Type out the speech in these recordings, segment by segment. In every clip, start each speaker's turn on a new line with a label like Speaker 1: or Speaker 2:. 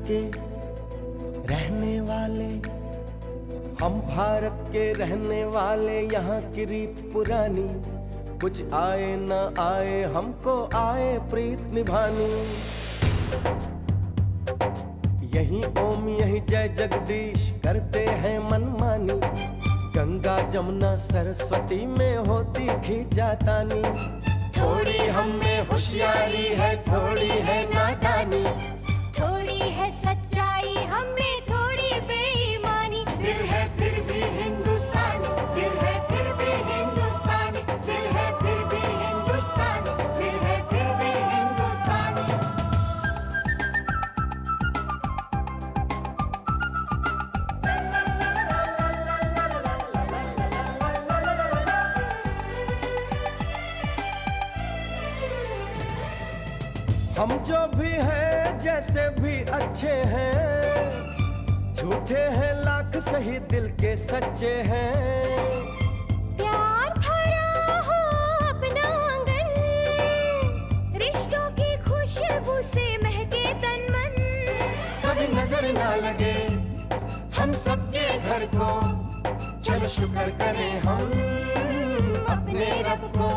Speaker 1: के रहने वाले, हम भारत के रहने वाले, यहाँ की रीत पुरानी, कुछ आए न आए हमको आए प्रीत निभानी। यही ओम यही जय जगदीश करते हैं मनमानी, गंगा जमुना सरस्वती में होती खींचातानी। थोड़ी हम में होशियारी है, थोड़ी है नादानी,
Speaker 2: थोड़ी है सच्चाई हमें थोड़ी बेईमानी।
Speaker 1: दिल है फिर भी हिंदुस्तानी, दिल है फिर भी हिंदुस्तानी, दिल है फिर भी हिंदुस्तानी, दिल है फिर भी हिंदुस्तानी। हम जो भी हैं जैसे भी अच्छे हैं, झूठे हैं लाख सही दिल के सच्चे हैं।
Speaker 2: प्यार भरा हो अपना आंगन, रिश्तों की खुशबू से महके तन मन।
Speaker 1: कभी नजर ना लगे हम सबके घर को, चलो शुक्र करें हम अपने रब को।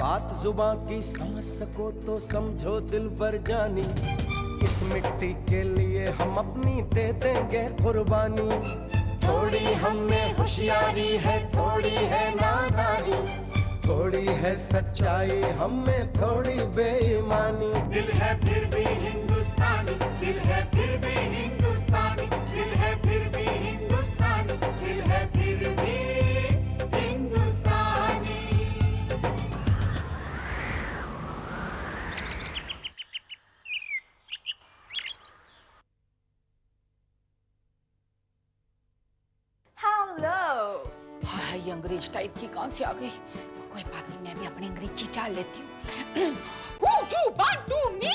Speaker 1: बात जुबां की समझ सको तो समझो दिल भर जानी, इस मिट्टी के लिए हम अपनी दे देंगे कुर्बानी। थोड़ी हम में होशियारी है, थोड़ी है नादानी, थोड़ी है सच्चाई हम में थोड़ी बेईमानी। दिल है फिर भी हिंदुस्तानी, दिल है फिर भी हिंदुस्तानी, दिल है फिर भी हिंदुस्तानी, दिल है फिर भी हिंदुस्तानी।
Speaker 3: हेलो।
Speaker 4: हाय, ये अंग्रेज टाइप की कहाँ से आ गई? कोई बात नहीं, मैं भी अपनी अंग्रेजी चाल लेती हूँ। Who do want to me?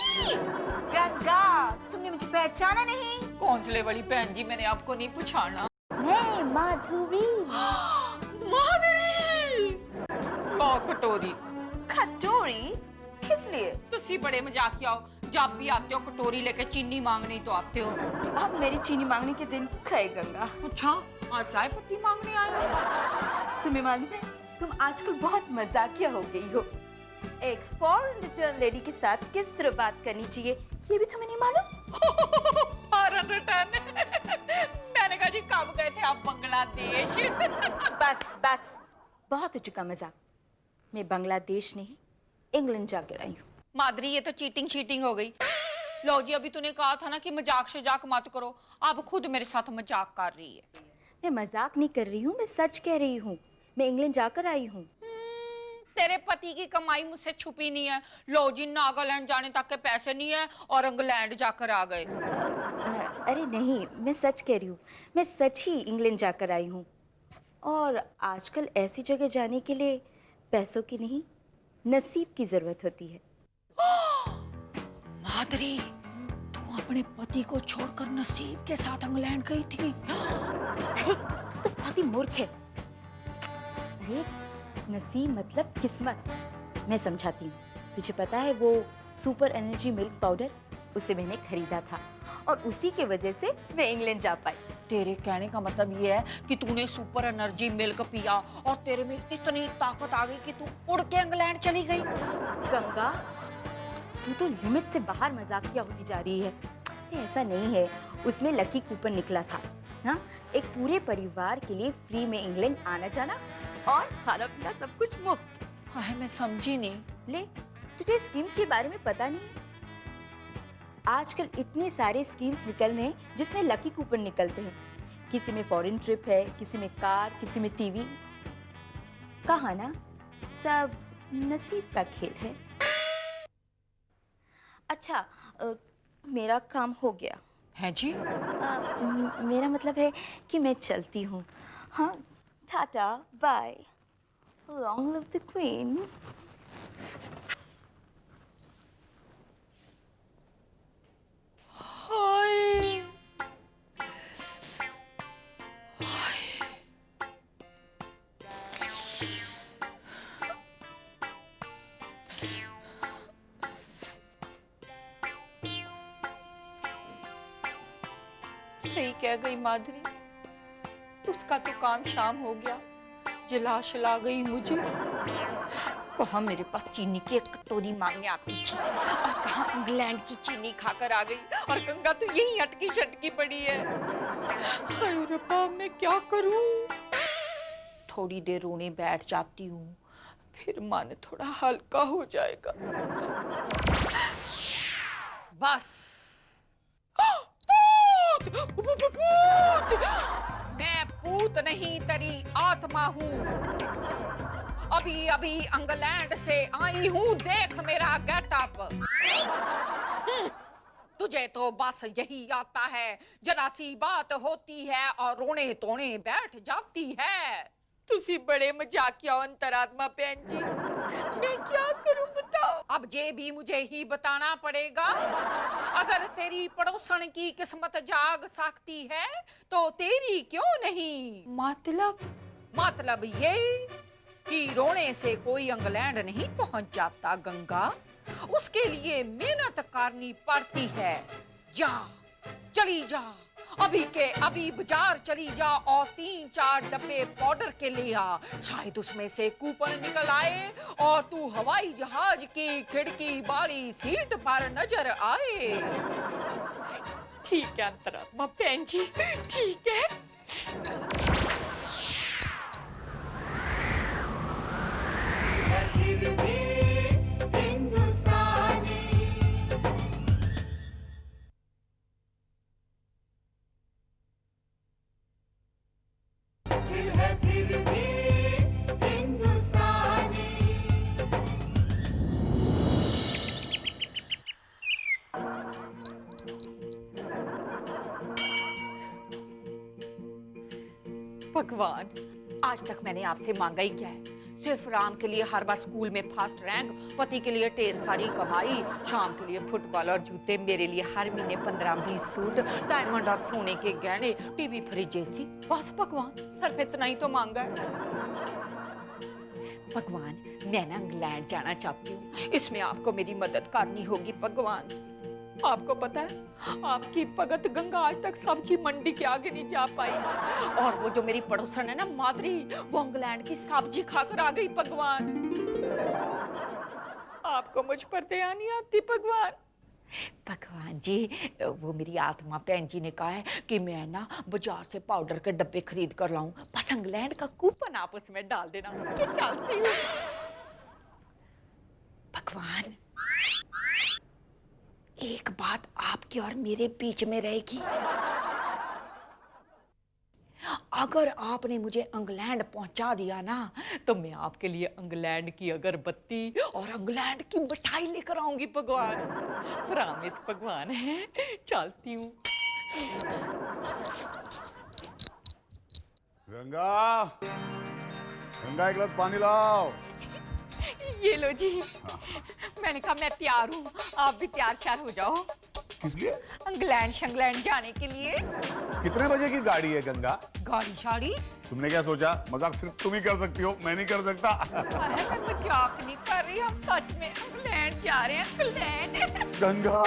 Speaker 3: Ganga, तुमने मुझे पहचाना नहीं?
Speaker 4: कौंसले वाली बहन जी, मैंने आपको नहीं पहचाना।
Speaker 3: मैं माधुरी।
Speaker 4: माधुरी, लो कटोरी।
Speaker 3: कटोरी? किस लिए?
Speaker 4: तुसी बड़े मजाकिया हो, जब भी आते हो कटोरी लेके चीनी मांगने तो आते हो।
Speaker 3: अब मेरी चीनी मांगने के दिन गए गंगा।
Speaker 4: अच्छा, आज चाय पत्ती मांगने आए हो?
Speaker 3: तुम्हें मालूम है, तुम आजकल बहुत मजाकिया हो गई हो। एक फॉरेन रिटर्न लेडी के साथ किस तरह बात करनी चाहिए, ये भी तुम्हें नहीं मालूम?
Speaker 4: Foreign return? मैंने कहा जी, कब गए थे आप बांग्लादेश?
Speaker 3: बस बस, बहुत हो चुका मजाक। मैं बांग्लादेश नहीं, इंग्लैंड जाकर आई हूँ।
Speaker 4: माधुरी, ये तो चीटिंग हो गई। लो जी, अभी तूने कहा था ना कि मजाक शजाक मत करो, आप खुद मेरे साथ मजाक कर रही है।
Speaker 3: मैं मजाक नहीं कर रही हूँ, मैं सच कह रही हूँ। मैं इंग्लैंड जाकर आई हूँ।
Speaker 4: तेरे पति की कमाई मुझसे छुपी नहीं है। लो जी, नागालैंड जाने तक के पैसे नहीं है और इंग्लैंड जाकर आ गए।
Speaker 3: अरे नहीं, मैं सच कह रही हूँ। मैं सच ही इंग्लैंड जाकर आई हूँ। और आजकल ऐसी जगह जाने के लिए पैसों की नहीं, नसीब की जरूरत होती है।
Speaker 4: माधुरी, तू अपने पति को छोड़कर नसीब के साथ इंग्लैंड गई थी?
Speaker 3: अरे तू तो बहुत ही मूर्ख है। अरे नसीब मतलब किस्मत। मैं समझाती हूँ। तुझे पता है वो सुपर एनर्जी मिल्क पाउडर, उसे मैंने खरीदा था और उसी के वजह से मैं इंग्लैंड जा पाई।
Speaker 4: तेरे कहने का मतलब ये है कि तूने सुपर एनर्जी मिल्क पिया और तेरे में इतनी ताकत आ गई कि तू उड़ के इंग्लैंड चली गई।
Speaker 3: गंगा, तू तो लिमिट से बाहर मजाकिया होती जा रही है। ऐसा नहीं है, उसमें लकी कूपन निकला था ना, एक पूरे परिवार के लिए फ्री में इंग्लैंड आना जाना और खाना पीना सब कुछ मुफ्त।
Speaker 4: हाँ, मैं समझी नहीं।
Speaker 3: ले, तुझे स्कीम्स के बारे में पता नहीं? आजकल इतने सारे स्कीम्स निकल रहे हैं जिसमें लकी कूपन निकलते हैं। किसी में फॉरेन ट्रिप है, किसी में कार, किसी में टीवी। कहा ना, सब नसीब का खेल है। अच्छा, मेरा काम हो गया
Speaker 4: है जी?
Speaker 3: मेरा मतलब है कि मैं चलती हूँ। हाँ, tata, bye, long live the queen.
Speaker 4: सही कह गई माधुरी, उसका तो काम शाम हो गया, जला शला गई मुझे। कहा मेरे पास चीनी की एक कटोरी मांगने आती थी और कहा इंग्लैंड की चीनी खाकर आ गई, और गंगा तो यही अटकी शटकी पड़ी है। हाय रब्बा, मैं क्या करूं? थोड़ी देर रोने बैठ जाती हूँ, फिर मन थोड़ा हल्का हो जाएगा। बस पूत! मैं पूत नहीं, तेरी आत्मा हूँ। अभी अभी इंग्लैंड से आई हूँ, देख मेरा गेटअप। तुझे तो बस यही आता है, जरा सी बात होती है और रोने तोने बैठ जाती है। तुसी बड़े मजाकिया हो अंतरात्मा बहन जी, मैं क्या करूं बताओ? अब ये भी मुझे ही बताना पड़ेगा। अगर तेरी पड़ोसन की किस्मत जाग सकती है तो तेरी क्यों नहीं? मतलब ये कि रोने से कोई इंग्लैंड नहीं पहुंच जाता गंगा, उसके लिए मेहनत करनी पड़ती है। जा, चली जा, अभी के अभी बाजार चली जा और 3-4 डब्बे पाउडर के ले आ। शायद उसमें से कूपन निकल आए और तू हवाई जहाज की खिड़की वाली सीट पर नजर आए। ठीक है अंतरात्मा बहन जी, ठीक है।
Speaker 1: फिर भी हिंदुस्तानी, दिल है फिर भी हिंदुस्तानी।
Speaker 4: भगवान, आज तक मैंने आपसे मांगा ही क्या है? सिर्फ राम के लिए हर बार स्कूल में फर्स्ट रैंक, पति के लिए ढेर सारी कमाई, शाम के लिए फुटबॉल और जूते, मेरे लिए हर महीने 15-20 सूट, डायमंड और सोने के गहने, टीवी फ्रिज जैसी। बस भगवान, सिर्फ इतना ही तो मांगा है। भगवान, मैं ना इंग्लैंड जाना चाहती हूँ, इसमें आपको मेरी मदद करनी होगी भगवान। आपको पता है, आपकी भगत गंगा आज तक सब्जी मंडी के आगे नहीं जा पाई, और वो जो मेरी पड़ोसन है ना माधुरी, वो इंग्लैंड की सब्जी खाकर आ गई भगवान। आपको मुझ पर दया नहीं आती भगवान? भगवान जी, वो मेरी आत्मा बहन जी ने कहा है कि मैं ना बाजार से पाउडर के डब्बे खरीद कर लाऊं, बस इंग्लैंड का कूपन आप उसमें डाल देना, मैं चलती हूँ। भगवान, एक बात आपके और मेरे बीच में रहेगी। अगर आपने मुझे इंग्लैंड पहुंचा दिया ना, तो मैं आपके लिए इंग्लैंड की अगरबत्ती और इंग्लैंड की मिठाई लेकर आऊंगी भगवान। प्रॉमिस भगवान है, चलती हूँ।
Speaker 5: गंगा, गंगा एक गिलास पानी लाओ।
Speaker 4: ये लो जी। मैंने कहा मैं तैयार हूँ, आप भी तैयार श्यार हो जाओ।
Speaker 5: किस लिए?
Speaker 4: इंग्लैंड जाने के लिए।
Speaker 5: कितने बजे की गाड़ी है गंगा?
Speaker 4: गाड़ी शाड़ी?
Speaker 5: तुमने क्या सोचा मजाक सिर्फ तुम ही कर सकती हो, मैं नहीं कर सकता।
Speaker 4: अरे मैं मजाक नहीं कर रही, हम सच में इंग्लैंड जा रहे हैं। इंग्लैंड।
Speaker 5: गंगा,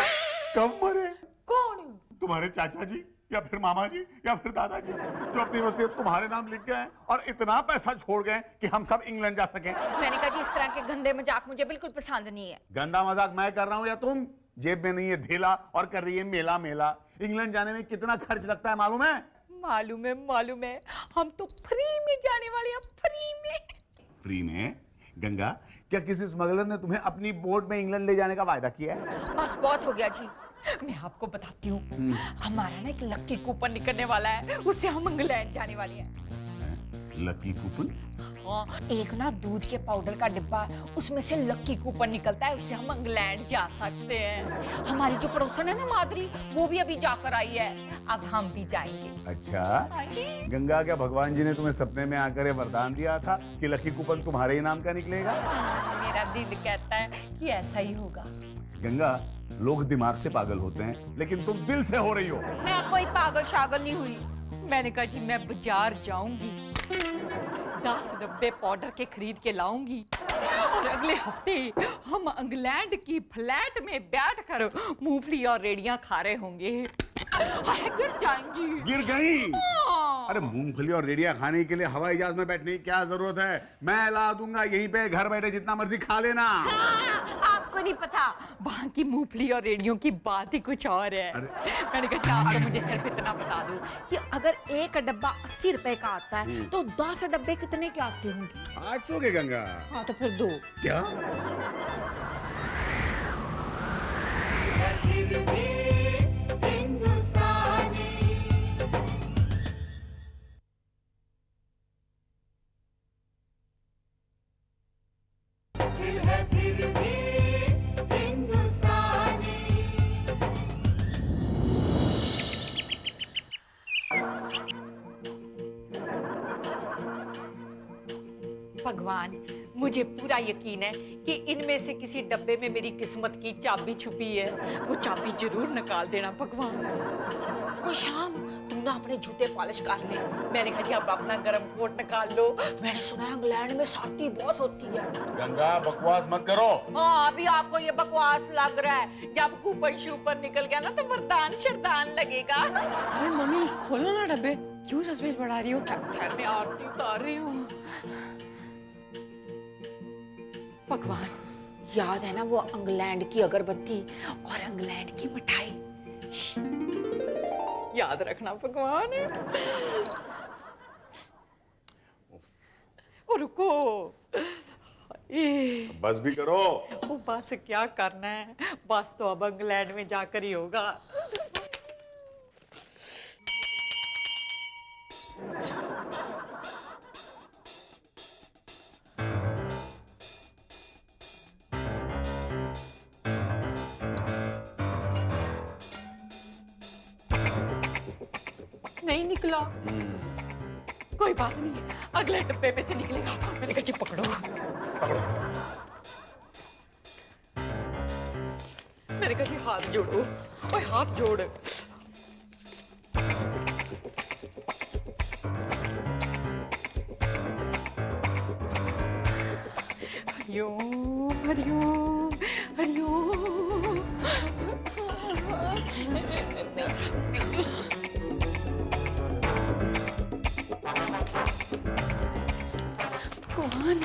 Speaker 5: कब मरे?
Speaker 4: कौन?
Speaker 5: तुम्हारे चाचा जी या फिर मामा जी या फिर दादाजी, जो अपनी वसीयत तुम्हारे नाम लिख गए और इतना पैसा छोड़ गए कि हम सब इंग्लैंड जा सके।
Speaker 4: मैंने कहा जी, इस तरह के गंदे मजाक मुझे बिल्कुल पसंद नहीं है।
Speaker 5: गंदा मजाक मैं कर रहा हूँ या तुम? जेब में नहीं है धेला और कर रही है मेला मेला। इंग्लैंड जाने में कितना खर्च लगता है मालूम है?
Speaker 4: मालूम है, हम तो फ्री में जाने वाले हैं, फ्री में।
Speaker 5: फ्री में? गंगा, क्या किसी स्मगलर ने तुम्हें अपनी बोट में इंग्लैंड ले जाने का वायदा किया है?
Speaker 4: बस बहुत हो गया जी, मैं आपको बताती हूँ। हमारा ना एक लकी कूपन निकलने वाला है, उससे हम इंग्लैंड जाने वाले हैं।
Speaker 5: Lucky coupon?
Speaker 4: हाँ, एक ना दूध के पाउडर का डिब्बा है, उसमें से लकी कूपन निकलता है, उससे हम इंग्लैंड जा सकते हैं। हमारी जो पड़ोसन है ना माधुरी, वो भी अभी जाकर आई है, अब हम भी जाएंगे।
Speaker 5: अच्छा
Speaker 4: हाँ जी।
Speaker 5: गंगा, क्या भगवान जी ने तुम्हें सपने में आकर ये वरदान दिया था कि लकी कूपन तुम्हारे ही नाम का निकलेगा?
Speaker 4: मेरा दिल कहता है कि ऐसा ही होगा।
Speaker 5: गंगा, लोग दिमाग से पागल होते हैं, लेकिन तुम दिल से हो रही हो।
Speaker 4: मैं कोई पागल शागल नहीं हुई। मैंने कहा जी मैं बाजार जाऊंगी, 10 डब्बे पाउडर के खरीद के लाऊंगी, और अगले हफ्ते हम इंग्लैंड की फ्लैट में बैठकर मूंगफली और रेड़ियां खा रहे होंगे। हाय, गिर जाएंगी।
Speaker 5: गिर गई।
Speaker 4: हाँ।
Speaker 5: अरे मूंगफली और रेडिया खाने के लिए हवाई जहाज में बैठने की क्या जरूरत है? मैं ला दूंगा, यहीं पे घर बैठे जितना मर्जी खा लेना।
Speaker 4: आपको नहीं पता, वहाँ की मूंगफली और रेडियों की बात ही कुछ और है। मैंने कहा कि आपको मुझे सिर्फ इतना बता दो कि अगर एक डब्बा 80 रुपए का आता है तो 10 डब्बे कितने के आते होंगे?
Speaker 5: 800 के गंगा।
Speaker 4: हाँ तो फिर दो।
Speaker 5: क्या?
Speaker 4: भगवान, मुझे पूरा यकीन है कि इनमें से किसी डब्बे में मेरी किस्मत की चाबी छुपी है। वो चाबी जरूर निकाल देना भगवान। ओ शाम, तुम ना अपने जूते पॉलिश कर ले। मैंने कहा जी आप अपना गर्म कोट निकाल लो। मैंने सुना है इंग्लैंड में सर्दी बहुत होती है।
Speaker 5: गंगा बकवास मत करो।
Speaker 4: हाँ, अभी आपको ये बकवास लग रहा है। जब कूपन शूपन निकल गया ना तो वरदान शरदान लगेगा।
Speaker 6: अरे मम्मी खोलो ना डब्बे, क्यों सस्पेंस बढ़ा रही हो?
Speaker 4: ठहर, मैं आरती उतार रही हूँ। भगवान, याद है ना वो इंग्लैंड की अगरबत्ती और इंग्लैंड की मिठाई? याद रखना भगवान। ओ रुको,
Speaker 5: बस भी करो।
Speaker 4: वो बस क्या करना है, बस तो अब इंग्लैंड में जाकर ही होगा। नहीं निकला। कोई बात नहीं, अगले डब्बे में से निकलेगा। मैंने कहा जी पकड़ो। मैंने कहा जी हाथ जोड़ो। ओए हाथ जोड़। हरिओम हरिओम हरिओम। भगवान,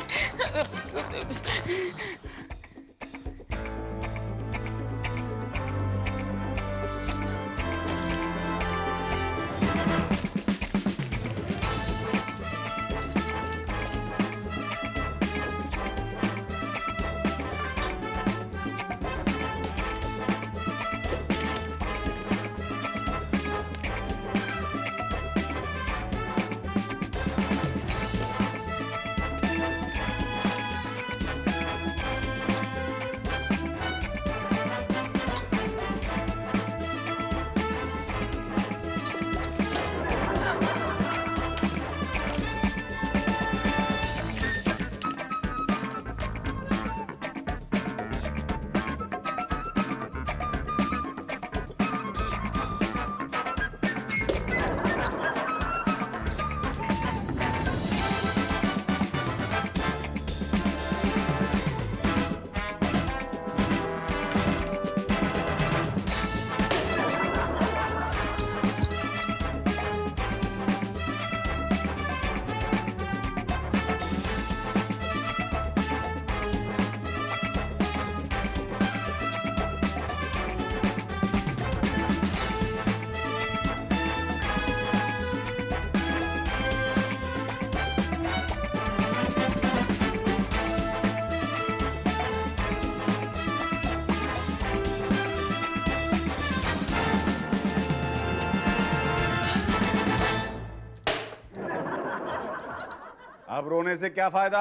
Speaker 5: अब रोने से क्या फायदा?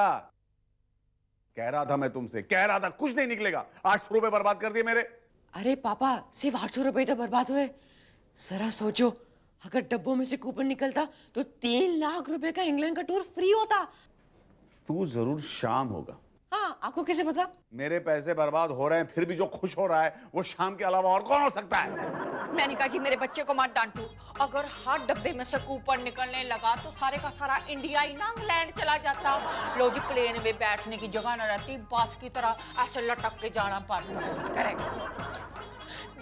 Speaker 5: कह रहा था मैं तुमसे, कह रहा था कुछ नहीं निकलेगा। 800 रुपए बर्बाद कर दिए मेरे।
Speaker 6: अरे पापा, सिर्फ 800 रुपए तो बर्बाद हुए। जरा सोचो, अगर डब्बों में से कूपन निकलता तो 3 लाख रुपए का इंग्लैंड का टूर फ्री होता।
Speaker 5: तू जरूर शाम होगा,
Speaker 6: हाँ, आपको कैसे पता?
Speaker 5: मेरे पैसे बर्बाद हो रहे हैं फिर भी जो खुश हो रहा है वो शाम के अलावा और कौन हो सकता है?
Speaker 4: मैंने कहा जी मेरे बच्चे को मत डांटो। अगर हर डब्बे में से कूपन निकलने लगा तो सारे का सारा इंडिया ही ना इंग्लैंड चला जाता। लो जी प्लेन में बैठने की जगह न रहती, बस की तरह ऐसे लटक के जाना पड़ता। करेक्ट।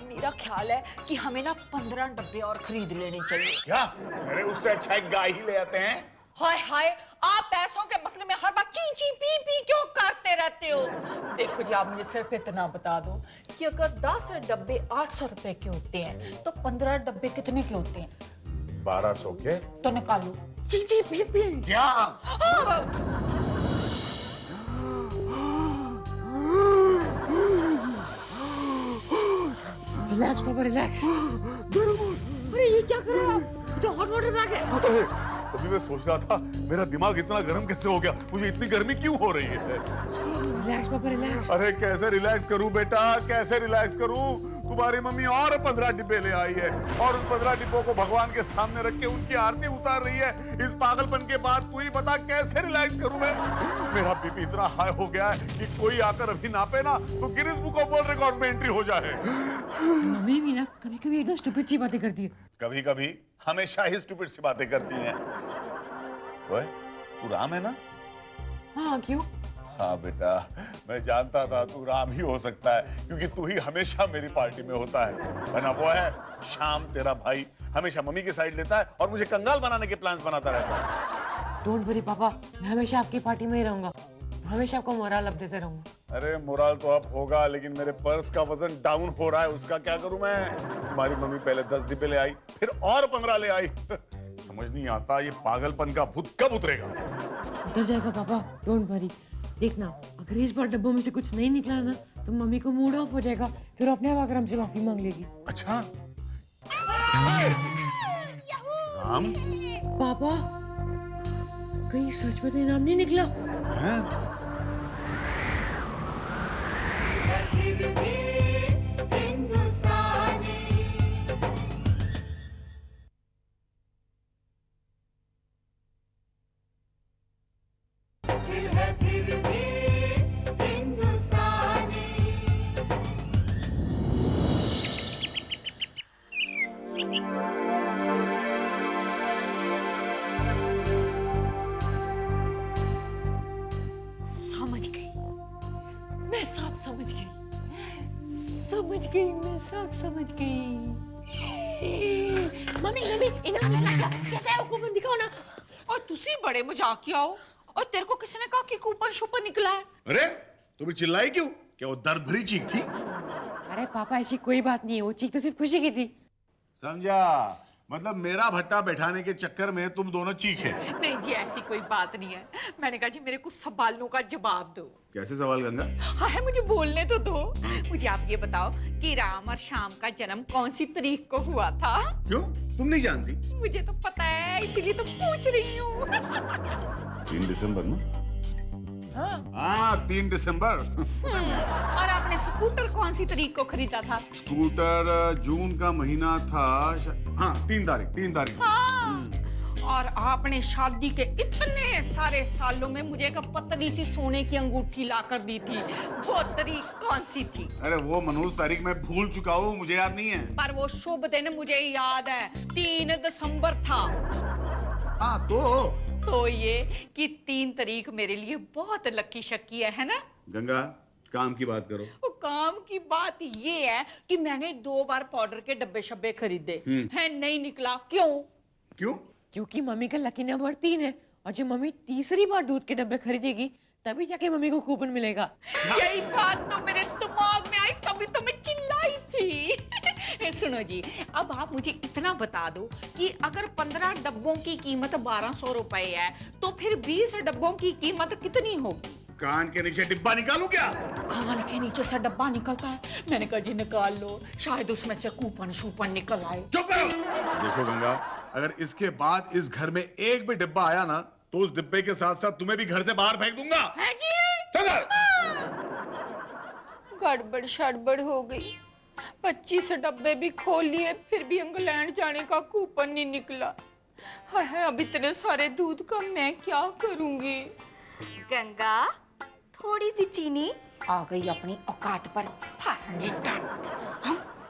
Speaker 4: मेरा ख्याल है कि हमें ना 15 डब्बे और खरीद लेने चाहिए।
Speaker 5: क्या? अरे उससे अच्छा एक गाय ही ले आते हैं।
Speaker 4: हाय हाय, आप पैसों के मसले में हर बार ची ची पी पी क्यों करते रहते हो? देखो जी आप मुझे सिर्फ इतना बता दो कि अगर 10 डब्बे 800 रुपए के होते हैं तो 15 डब्बे कितने के होते हैं?
Speaker 5: 1200 के।
Speaker 4: तो निकालो।
Speaker 6: जी जी पी पी।
Speaker 5: क्या?
Speaker 6: रिलैक्स पापा रिलैक्स। अरे ये क्या कर रहे हो आप? तो हॉट वाटर बैग है।
Speaker 5: अभी मैं सोच रहा था मेरा दिमाग इतना गर्म कैसे हो गया, मुझे इतनी गर्मी क्यों हो रही है?
Speaker 6: रिलैक्स पापा रिलैक्स।
Speaker 5: अरे कैसे रिलैक्स करूं बेटा, कैसे रिलैक्स करूं? तुम्हारी मम्मी और 15 डिब्बे ले आई है और उन 15 डिब्बों को भगवान के सामने रख के उनकी आरती उतार रही है। इस पागलपन के बाद तू ही बता कैसे रिलैक्स करूं मैं? मेरा बीपी इतना हाई हो गया है कि कोई आकर अभी नापे ना तो Guinness book of world records में एंट्री हो जाए।
Speaker 6: मम्मी भी ना कभी-कभी एकदम स्टूपिड सी बातें करती है।
Speaker 5: कभी-कभी हमेशा ही स्टूपिड सी बातें करती हैं। ओए, तू राम है ना?
Speaker 6: हाँ क्यों?
Speaker 5: हाँ बेटा, मैं जानता था तू राम ही हो सकता है क्योंकि तू ही हमेशा मेरी पार्टी में होता है ना? वो है श्याम तेरा भाई, हमेशा मम्मी की साइड लेता है और मुझे कंगाल बनाने के प्लान्स बनाता रहता है।
Speaker 6: डोंट वरी पापा, मैं हमेशा आपकी पार्टी में ही रहूंगा, हमेशा आपको मोरल अप देते रहूंगा।
Speaker 5: अरे मोरल तो अब होगा लेकिन मेरे पर्स का वजन डाउन हो रहा है, उसका क्या करूं मैं? तुम्हारी मम्मी पहले 10 डिब्बे ले आई फिर और 15 ले आई। समझ नहीं आता ये पागलपन का भूत कब उतरेगा।
Speaker 6: उतर जाएगा पापा, डोंट वरी। देखना अगर इस बार डब्बों में से कुछ नहीं निकला ना तो मम्मी को मूड ऑफ हो जाएगा, फिर अपने आप आकर हमसे माफी मांग लेगी।
Speaker 5: अच्छा राम?
Speaker 6: पापा कहीं सच में तो इनाम नहीं निकला?
Speaker 5: हैं?
Speaker 4: समझ गई, मैं सब समझ गई, मैं सब समझ गई।
Speaker 6: मम्मी मम्मी इनाम निकला, कैसे है वो कूपन दिखाओ ना।
Speaker 4: और तुसी बड़े मजाकिया हो, और तेरे को किसने कहा कि कूपन शुपन निकला है?
Speaker 5: अरे तुम चिल्लाई क्यों? क्या वो दर्द भरी चीख थी?
Speaker 6: अरे पापा ऐसी कोई बात नहीं है, वो चीख तो सिर्फ खुशी की थी।
Speaker 5: समझा? मतलब मेरा भट्टा बैठाने के चक्कर में तुम दोनों चीखे।
Speaker 4: नहीं जी ऐसी कोई बात नहीं है। मैंने कहा जी मेरे कुछ सवालों का जवाब दो।
Speaker 5: कैसे सवाल गंगा?
Speaker 4: हाँ है, मुझे बोलने तो दो। मुझे आप ये बताओ कि राम और श्याम का जन्म कौन सी तारीख को हुआ था?
Speaker 5: क्यों? तुम नहीं जानती?
Speaker 4: मुझे तो पता है इसीलिए तो पूछ रही हूँ।
Speaker 5: 3 दिसंबर ना? हाँ 3 दिसंबर।
Speaker 4: और आपने स्कूटर कौन सी तारीख को खरीदा था?
Speaker 5: स्कूटर जून का महीना था। हाँ 3 तारीख।
Speaker 4: हाँ। और आपने शादी के इतने सारे सालों में मुझे एक पतली सी सोने की अंगूठी ला कर दी थी, वो तारीख कौन सी थी?
Speaker 5: अरे वो मनहूस तारीख मैं भूल चुका हूँ, मुझे याद नहीं है।
Speaker 4: पर वो शुभ दिन मुझे याद है, 3 दिसंबर था।
Speaker 5: हाँ
Speaker 4: तो ये कि 3 तारीख मेरे लिए बहुत लकी शक्की है ना?
Speaker 5: गंगा काम की बात करो।
Speaker 4: वो काम की बात ये है कि मैंने 2 बार पाउडर के डब्बे शब्बे खरीदे हैं, नहीं निकला। क्यों?
Speaker 6: क्योंकि मम्मी का लकी नंबर 3 है और जब मम्मी तीसरी बार दूध के डब्बे खरीदेगी तभी जाके मम्मी को कूपन मिलेगा।
Speaker 4: यही बात तो मेरे दिमाग में आई, तभी तो मैं चिल्लाई थी। सुनो जी, अब आप मुझे इतना बता दो कि अगर 15 डब्बों की कीमत 1200 रुपए है तो फिर 20 डब्बों की कीमत कितनी होगी?
Speaker 5: कान के नीचे डिब्बा निकालूं क्या?
Speaker 4: कान के नीचे से डब्बा निकलता है? मैंने कहा जी निकाल लो, शायद उसमें से कूपन शूपन निकल आए।
Speaker 5: चुप करो। देखो गंगा, अगर इसके बाद इस घर में एक भी डिब्बा आया ना तो उस डिब्बे के साथ साथ तुम्हें भी घर से बाहर फेंक दूंगा।
Speaker 4: है जी? गड़बड़ शड़बड़ हो गई। 25 डब्बे भी खोल लिए फिर भी इंग्लैंड जाने का कूपन नहीं निकला। हाय अब इतने सारे दूध का मैं क्या करूंगी?
Speaker 3: गंगा थोड़ी सी चीनी।
Speaker 4: आ गई अपनी औकात पर फर्स्ट।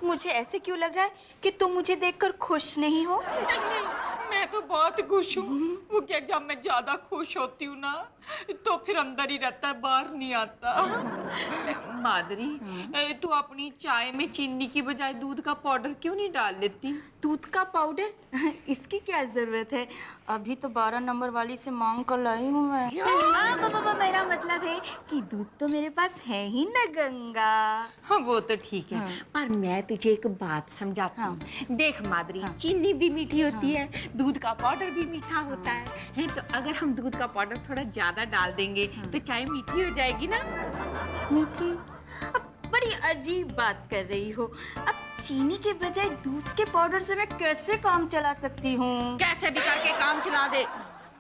Speaker 3: मुझे ऐसे क्यों लग रहा है कि तुम मुझे देखकर खुश नहीं हो?
Speaker 4: नहीं, मैं तो बहुत खुश हूँ। वो क्या, जब मैं ज्यादा खुश होती हूँ ना तो फिर अंदर ही रहता है, बाहर नहीं आता। माधुरी, तू अपनी चाय में चीनी की बजाय दूध का पाउडर क्यों नहीं डाल लेती?
Speaker 3: दूध का पाउडर? इसकी क्या जरूरत है? अभी तो 12 नंबर वाली से मांग कर लाई हूँ मैं। बाबा, मेरा मतलब है कि दूध तो मेरे पास है ही ना गंगा।
Speaker 4: हाँ वो तो ठीक है, पर मैं तुझे एक बात समझाती हूँ। देख माधुरी, चीनी भी मीठी होती है, दूध का पाउडर भी मीठा होता है। तो अगर हम दूध का पाउडर थोड़ा ज्यादा डाल देंगे तो चाय मीठी हो जाएगी ना।
Speaker 3: मीठी? अब बड़ी अजीब बात कर रही हो। अब चीनी के बजाय दूध के पाउडर से मैं कैसे काम चला सकती हूँ?
Speaker 4: कैसे भी करके काम चला दे।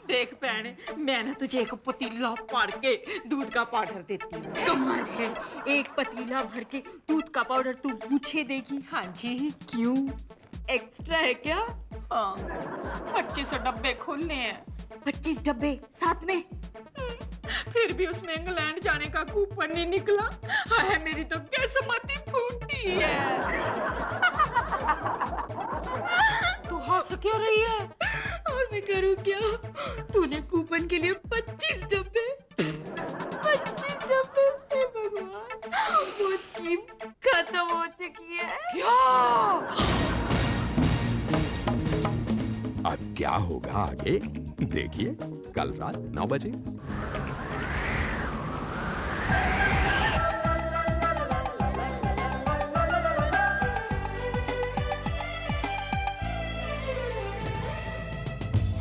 Speaker 4: देख बहन, मैं ना तुझे एक पतीला भर के दूध का पाउडर देती हूँ।
Speaker 3: कमाल है, एक पतीला भर के दूध का पाउडर तू मुझे देगी?
Speaker 4: हाँ जी।
Speaker 3: क्यों, एक्स्ट्रा है क्या?
Speaker 4: हाँ, 25 डब्बे खोलने हैं।
Speaker 3: 25 डब्बे साथ में?
Speaker 4: फिर भी उसमें इंग्लैंड जाने का कूपन नहीं निकला। हाय, मेरी तो किस्मत फूटी है। तू हंस क्यों रही है?
Speaker 3: और मैं करूँ क्या? तूने कूपन के लिए 25 डब्बे 25 डब्बे, हे भगवान, वो स्कीम खत्म हो चुकी है।
Speaker 4: क्या?
Speaker 7: अब क्या होगा आगे देखिए कल रात 9 बजे।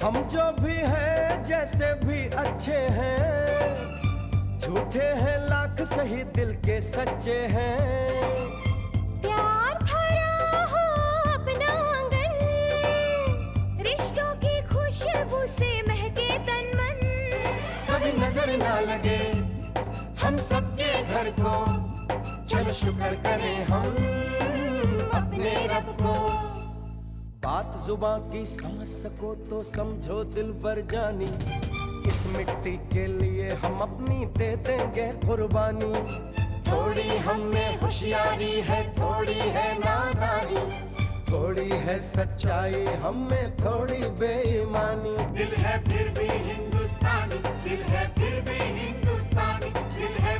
Speaker 1: हम जो भी हैं जैसे भी अच्छे हैं, झूठे हैं लाख सही दिल के सच्चे हैं।
Speaker 2: प्यार भरा हो अपना आंगन, रिश्तों की खुशबू से महके तन मन।
Speaker 1: कभी नजर ना लगे हम सबके घर को, चलो शुक्र करें हम अपने रब को। बात जुबां की समझ सको तो समझो दिल भर जानी, इस मिट्टी के लिए हम अपनी दे देंगे कुर्बानी। थोड़ी हम में होशियारी है, थोड़ी है नादानी, थोड़ी है सच्चाई हम में थोड़ी बेईमानी। दिल है फिर भी हिंदुस्तानी, दिल है फिर भी हिंदुस्तानी, दिल है